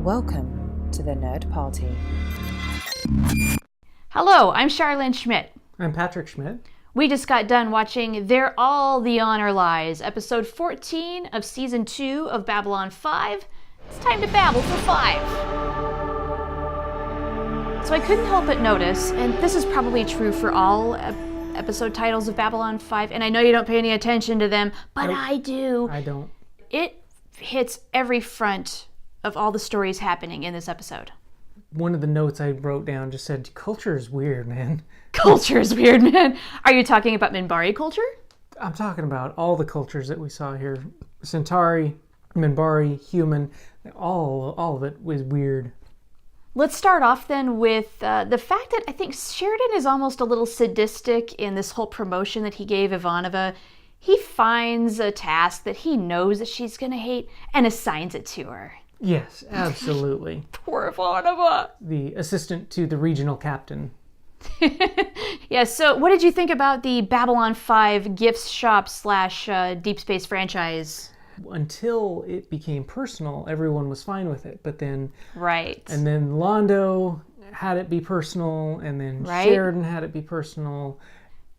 Welcome to the Nerd Party. Hello, I'm Sheridan Schmidt. I'm Patrick Schmidt. We just got done watching There All the Honor Lies, episode 14 of season 2 of Babylon 5. It's time to babble for 5. So I couldn't help but notice, and this is probably true for all episode titles of Babylon 5, and I know you don't pay any attention to them, but I do. I don't. It hits every front of all the stories happening in this episode. One of the notes I wrote down just said, culture is weird, man. Culture is weird, man. Are you talking about Minbari culture? I'm talking about all the cultures that we saw here. Centauri, Minbari, human, all of it was weird. Let's start off then with the fact that I think Sheridan is almost a little sadistic in this whole promotion that he gave Ivanova. He finds a task that he knows that she's going to hate and assigns it to her. Yes, absolutely. Poor Ivanova. The assistant to the regional captain. Yeah, so what did you think about the Babylon 5 gift shop / Deep Space franchise? Until it became personal, everyone was fine with it. But then... Right. And then Londo had it be personal, and then Sheridan had it be personal.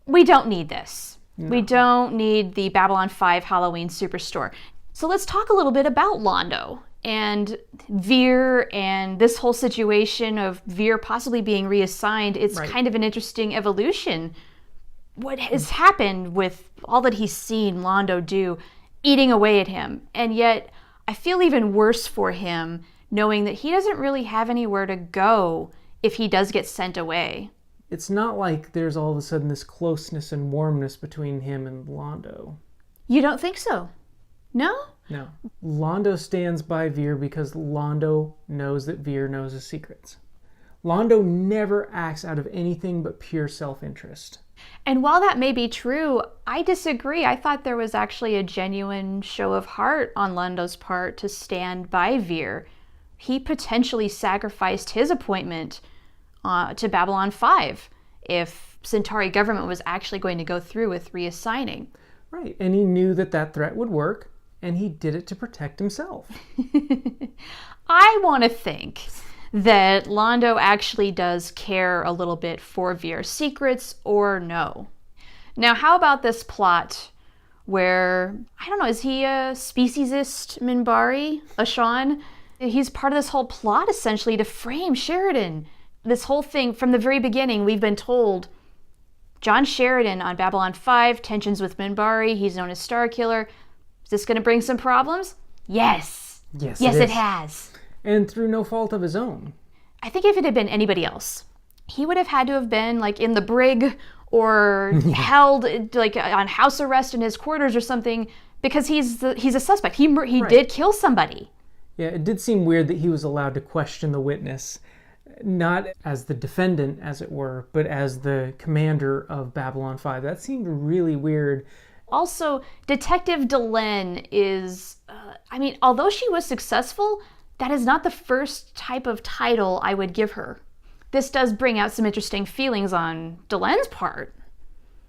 We don't need this. No. We don't need the Babylon 5 Halloween Superstore. So let's talk a little bit about Londo and Veer and this whole situation of Veer possibly being reassigned. It's kind of an interesting evolution. What has happened with all that he's seen Londo do, eating away at him. And yet I feel even worse for him knowing that he doesn't really have anywhere to go if he does get sent away. It's not like there's all of a sudden this closeness and warmness between him and Londo. You don't think so? No? No. Londo stands by Veer because Londo knows that Veer knows his secrets. Londo never acts out of anything but pure self-interest. And while that may be true, I disagree. I thought there was actually a genuine show of heart on Londo's part to stand by Veer. He potentially sacrificed his appointment to Babylon 5 if Centauri government was actually going to go through with reassigning. Right, and he knew that that threat would work, and he did it to protect himself. I want to think that Londo actually does care a little bit for Veer's secrets, or no. Now, how about this plot where, I don't know, is he a speciesist Minbari, a Sean? He's part of this whole plot, essentially, to frame Sheridan. This whole thing, from the very beginning, we've been told John Sheridan on Babylon 5, tensions with Minbari, he's known as Starkiller. Is this going to bring some problems? Yes. Yes, it has. And through no fault of his own. I think if it had been anybody else, he would have had to have been like in the brig or held like on house arrest in his quarters or something, because he's a suspect. He did kill somebody. Yeah, it did seem weird that he was allowed to question the witness, not as the defendant, as it were, but as the commander of Babylon 5. That seemed really weird. Also, Detective Delenn is, although she was successful, that is not the first type of title I would give her. This does bring out some interesting feelings on Delenn's part.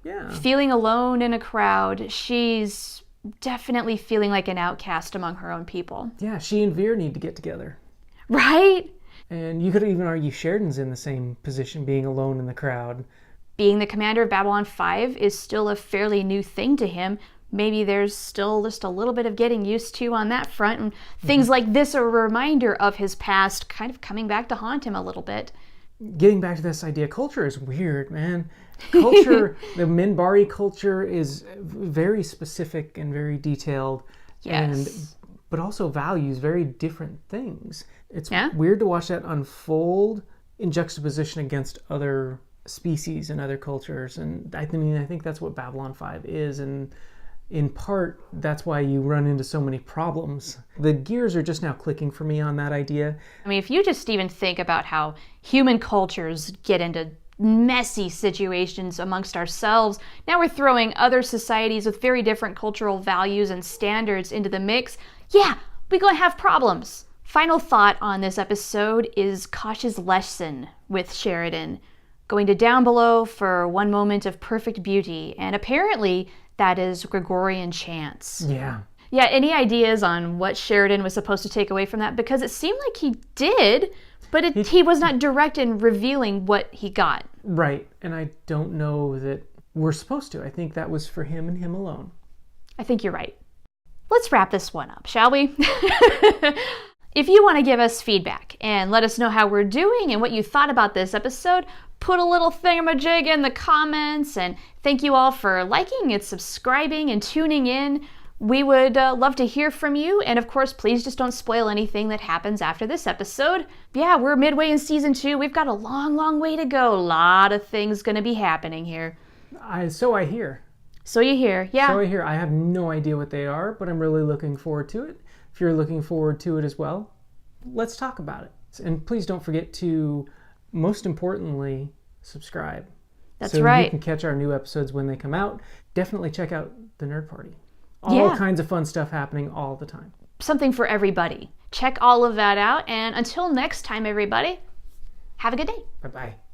Yeah. Feeling alone in a crowd, she's definitely feeling like an outcast among her own people. Yeah, she and Veer need to get together. Right? And you could even argue Sheridan's in the same position, being alone in the crowd. Being the commander of Babylon 5 is still a fairly new thing to him. Maybe there's still just a little bit of getting used to on that front. And things like this are a reminder of his past kind of coming back to haunt him a little bit. Getting back to this idea, culture is weird, man. Culture, the Minbari culture is very specific and very detailed. Yes. But also values very different things. It's weird to watch that unfold in juxtaposition against other species and other cultures. And I think that's what Babylon 5 is. And in part, that's why you run into so many problems. The gears are just now clicking for me on that idea. I mean, if you just even think about how human cultures get into messy situations amongst ourselves, now we're throwing other societies with very different cultural values and standards into the mix. Yeah, we're going to have problems. Final thought on this episode is Kosh's lesson with Sheridan. Going to down below for one moment of perfect beauty, and apparently that is Gregorian chants. Yeah. Yeah, any ideas on what Sheridan was supposed to take away from that? Because it seemed like he did, but he was not direct in revealing what he got. Right, and I don't know that we're supposed to. I think that was for him and him alone. I think you're right. Let's wrap this one up, shall we? If you want to give us feedback and let us know how we're doing and what you thought about this episode, put a little thingamajig in the comments, and thank you all for liking and subscribing and tuning in. We would love to hear from you, and of course, please just don't spoil anything that happens after this episode. Yeah, we're midway in season 2. We've got a long, long way to go. A lot of things going to be happening here. So I hear. So you hear, yeah. So I hear. I have no idea what they are, but I'm really looking forward to it. If you're looking forward to it as well, let's talk about it. And please don't forget to, most importantly, subscribe. That's right. So you can catch our new episodes when they come out. Definitely check out the Nerd Party. All kinds of fun stuff happening all the time. Something for everybody. Check all of that out. And until next time, everybody, have a good day. Bye-bye.